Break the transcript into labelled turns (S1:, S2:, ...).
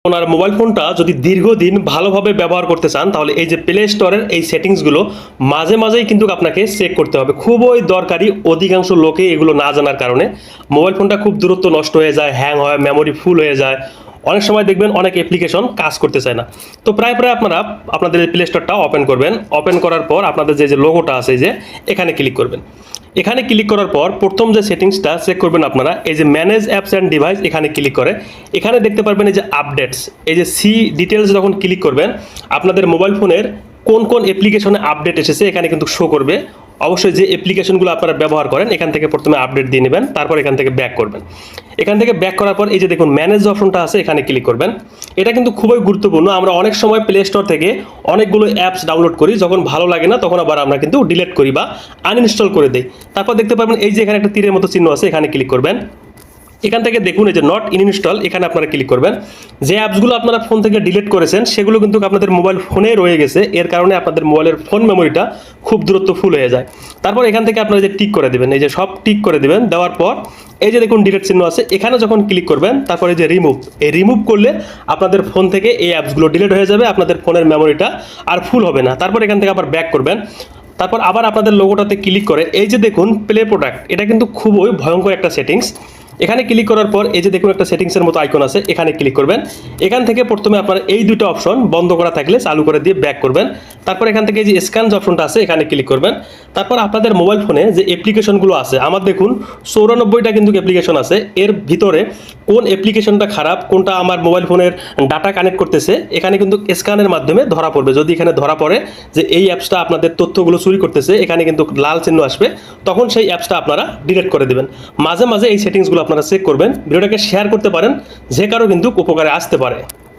S1: ওনার mobile ফোনটা যদি দীর্ঘদিন ভালোভাবে ব্যবহার করতে চান তাহলে এই যে প্লে স্টোরের এই সেটিংসগুলো মাঝে মাঝেই কিন্তু আপনাকে চেক করতে হবে। খুবই দরকারি, অধিকাংশ লোকে এগুলো না জানার কারণে মোবাইল ফোনটা খুব দ্রুত নষ্ট হয়ে যায়, হ্যাং হয়, মেমোরি ফুল হয়ে যায়। অনেক সময় দেখবেন অনেক অ্যাপ্লিকেশন কাজ করতে চায় না। তো প্রায় আপনারা আপনাদের প্লে স্টোরটা ওপেন করবেন। ওপেন করার পর আপনাদের যে লোগোটা আছে যে এখানে ক্লিক করবেন। এখানে ক্লিক করার পর প্রথম যে সেটিংসটা চেক করবেন আপনারা, এই যে ম্যানেজ অ্যাপস অ্যান্ড ডিভাইস এখানে ক্লিক করে এখানে দেখতে পারবেন এই যে আপডেটস, এই যে সি ডিটেলস যখন ক্লিক করবেন আপনাদের মোবাইল ফোনের কোন কোন অ্যাপ্লিকেশনে আপডেট এসেছে এখানে কিন্তু শো করবে। অবশ্যই যে অ্যাপ্লিকেশনগুলো আপনারা ব্যবহার করেন এখান থেকে প্রথমে আপডেট দিয়ে নেবেন, তারপর এখান থেকে ব্যাক করবেন। এখান থেকে ব্যাক করার পর এই যে দেখুন ম্যানেজ অপশনটা আছে এখানে ক্লিক করবেন। এটা কিন্তু খুবই গুরুত্বপূর্ণ। আমরা অনেক সময় প্লে স্টোর থেকে অনেকগুলো অ্যাপস ডাউনলোড করি, যখন ভালো লাগে না তখন আবার আমরা কিন্তু ডিলিট করি বা আনইনস্টল করে দিই। তারপর দেখতে পাবেন এই যে এখানে একটা তীরের মতো চিহ্ন আছে এখানে ক্লিক করবেন। এখান থেকে দেখুন এই যে নট ইনস্টল এখানে আপনারা ক্লিক করবেন। যে অ্যাপসগুলো আপনারা ফোন থেকে ডিলিট করেছেন সেগুলো কিন্তু আপনাদের মোবাইল ফোনে রয়ে গেছে, এর কারণে আপনাদের মোবাইলের ফোন মেমোরিটা খুব দ্রুত ফুল হয়ে যায়। তারপর এখান থেকে আপনারা যে টিক করে দেবেন, এই যে সব টিক করে দেবেন। দেওয়ার পর এই যে দেখুন ডিলিট চিহ্ন আছে এখানে যখন ক্লিক করবেন তারপরে যে রিমুভ করলে আপনাদের ফোন থেকে এই অ্যাপসগুলো ডিলিট হয়ে যাবে, আপনাদের ফোনের মেমোরিটা আর ফুল হবে না। তারপর এখান থেকে আবার ব্যাক করবেন। তারপর আবার আপনাদের লোগোটাতে ক্লিক করে এই যে দেখুন প্লে প্রোডাক্ট, এটা কিন্তু খুবই ভয়ঙ্কর একটা সেটিংস। এখানে ক্লিক করার পর এই যে দেখুন একটা সেটিংসের মতো আইকন আছে এখানে ক্লিক করবেন। এখান থেকে প্রথমে আপনারা এই দুটো অপশন বন্ধ করা থাকলে চালু করে দিয়ে ব্যাক করবেন। তারপর এখান থেকে এই যে স্ক্যান অপশনটা আছে এখানে ক্লিক করবেন। তারপর আপনাদের মোবাইল ফোনে যে অ্যাপ্লিকেশনগুলো আছে, আমার দেখুন 94টা কিন্তু অ্যাপ্লিকেশন আছে। এর ভিতরে কোন অ্যাপ্লিকেশনটা খারাপ, কোনটা আমার মোবাইল ফোনের ডাটা কানেক্ট করতেছে এখানে কিন্তু স্ক্যানের মাধ্যমে ধরা পড়বে। যদি এখানে ধরা পড়ে যে এই অ্যাপসটা আপনাদের তথ্যগুলো চুরি করতেছে এখানে কিন্তু লাল চিহ্ন আসবে, তখন সেই অ্যাপসটা আপনারা ডিলিট করে দেবেন। মাঝে মাঝে এই সেটিংসগুলো আপনারা চেক করবেন। ভিডিওটাকে শেয়ার করতে পারেন, যে কারো কিন্তু উপকারে আসতে পারে।